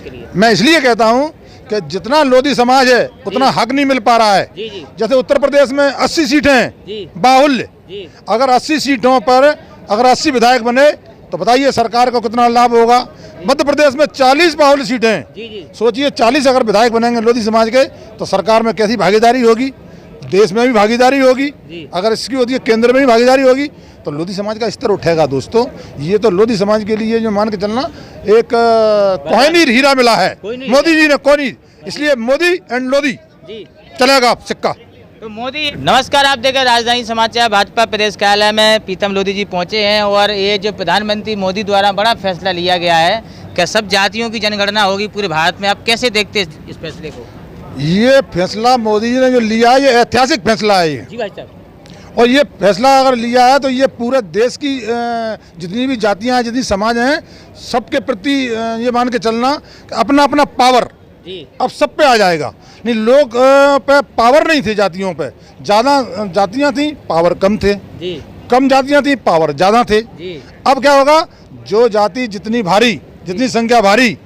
इसके लिए? मैं इसलिए कहता हूँ कि जितना लोधी समाज है उतना हक नहीं मिल पा रहा है। जी जी जैसे उत्तर प्रदेश में 80 सीटें हैं बाहुल्य, जी अगर 80 सीटों पर अगर 80 विधायक बने तो बताइए सरकार को कितना लाभ होगा। मध्य प्रदेश में 40 बाहुल्य सीटें हैं, जी जी सोचिए 40 अगर विधायक बनेंगे लोधी समाज के तो सरकार में कैसी भागीदारी होगी, देश में भी भागीदारी होगी, अगर इसकी होती है केंद्र में भी भागीदारी होगी तो लोधी समाज का स्तर उठेगा। दोस्तों ये तो लोधी समाज के लिए जो मान के चलना एक कोहिनूर हीरा मिला है मोदी जी ने, कोहिनूर, इसलिए मोदी एंड लोधी जी चलेगा सिक्का। तो मोदी। नमस्कार, आप देख रहे राजधानी समाचार। भाजपा प्रदेश कार्यालय में प्रीतम लोधी जी पहुंचे हैं और ये जो प्रधानमंत्री मोदी द्वारा बड़ा फैसला लिया गया है कि सब जातियों की जनगणना होगी पूरे भारत में, आप कैसे देखते हैं इस फैसले को? ये फैसला मोदी जी ने जो लिया है ये ऐतिहासिक फैसला है ये। जी भाई साहब, और ये फैसला अगर लिया है तो ये पूरे देश की जितनी भी जातियां हैं, जितनी समाज हैं, सबके प्रति ये मान के चलना कि अपना अपना पावर अब सब पे आ जाएगा। नहीं, लोग पे पावर नहीं थे, जातियों पे ज़्यादा जातियां थी, पावर कम थे, कम जातियां थी, पावर ज़्यादा थे। अब क्या होगा, जो जाति जितनी भारी, जितनी संख्या भारी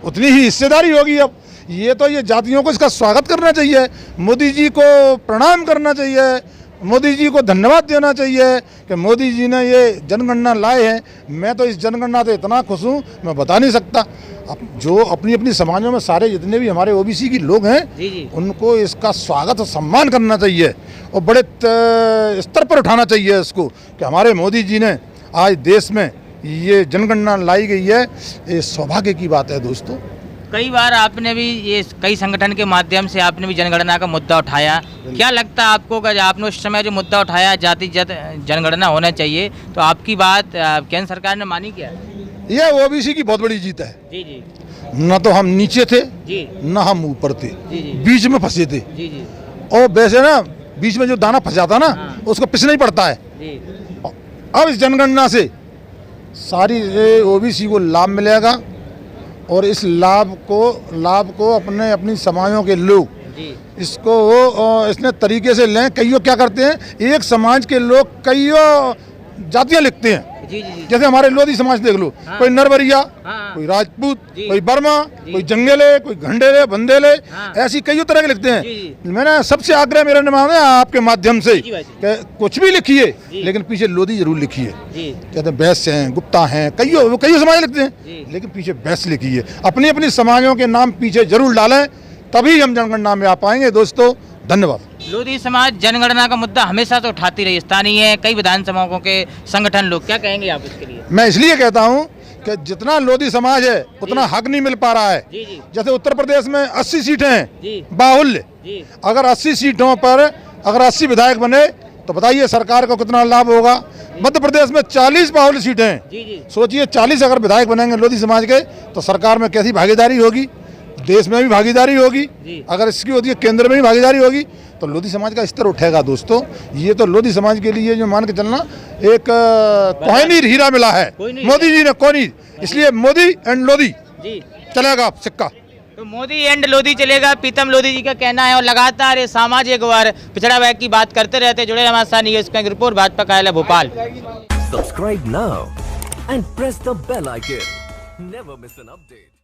उतनी ही हिस्सेदारी होगी। अब ये तो ये जातियों को इसका स्वागत करना चाहिए, मोदी जी को प्रणाम करना चाहिए, मोदी जी को धन्यवाद देना चाहिए कि मोदी जी ने ये जनगणना लाए हैं। मैं तो इस जनगणना से इतना खुश हूँ मैं बता नहीं सकता। जो अपनी अपनी समाजों में सारे जितने भी हमारे ओबीसी के लोग हैं उनको इसका स्वागत और सम्मान करना चाहिए और बड़े स्तर पर उठाना चाहिए इसको कि हमारे मोदी जी ने आज देश में ये जनगणना लाई गई है। ये सौभाग्य की बात है दोस्तों। कई बार आपने भी ये कई संगठन के माध्यम से आपने भी जनगणना का मुद्दा उठाया, क्या लगता है आपको कि आपने उस समय जो मुद्दा उठाया जातिगत जनगणना होना चाहिए, तो आपकी बात केंद्र सरकार ने मानी क्या? ये ओबीसी की बहुत बड़ी जीत है। जी जी, न तो हम नीचे थे न हम ऊपर थे, बीच में फंसे थे। और वैसे ना बीच में जो दाना फंस जाता ना उसको पिसना ही पड़ता है। अब इस जनगणना से सारी ओबीसी को लाभ मिलेगा और इस लाभ को अपने अपनी समाजों के लोग इसको इसने तरीके से लें। कईयों क्या करते हैं, एक समाज के लोग कईयों जातियां लिखते हैं। जैसे हमारे लोधी समाज देख लो, कोई नरवरिया, कोई राजपूत, कोई बर्मा, कोई जंगेले, कोई घंडेले, बंदेले, ऐसी कई तरह के लिखते हैं। मैंने सबसे आग्रह मेरा निभाना है आपके माध्यम से कि कुछ भी लिखिए लेकिन पीछे लोधी जरूर लिखिए। कहते हैं वैश्य हैं, गुप्ता हैं, कई समाज लिखते हैं लेकिन पीछे वैश्य लिखिए। अपनी अपनी समाजों के नाम पीछे जरूर डालें, तभी हम जनगणना में आ पाएंगे। दोस्तों धन्यवाद। लोधी समाज जनगणना का मुद्दा हमेशा तो उठाती रही, स्थानीय कई विधानसभाओं के संगठन लोग, क्या कहेंगे आप इसके लिए? मैं इसलिए कहता हूँ कि जितना लोधी समाज है उतना हक नहीं मिल पा रहा है। जैसे उत्तर प्रदेश में 80 सीटें हैं बाहुल्य, अगर 80 सीटों पर अगर 80 विधायक बने तो बताइए सरकार को कितना लाभ होगा। मध्य प्रदेश में 40 बाहुल्य सीटें हैं, सोचिए 40 अगर विधायक बनेंगे लोधी समाज के तो सरकार में कैसी भागीदारी होगी, देश में भी भागीदारी होगी, अगर इसकी होती है केंद्र में भी भागीदारी होगी तो लोधी समाज का स्तर उठेगा। दोस्तों ये तो लोधी समाज के लिए जो मान के चलना एक कोहिनूर हीरा मिला है मोदी जी ने, कोहिनूर, इसलिए मोदी एंड लोधी चलेगा सिक्का। तो मोदी एंड लोधी चलेगा, प्रीतम लोधी जी का कहना है। और लगातार ये सामाजिक और पिछड़ा वर्ग की बात करते रहते। जुड़े हमारे साथ न्यूज़ का रिपोर्ट, भाजपा कार्यालय Bhopal. Subscribe now and press the bell icon. Never miss an update.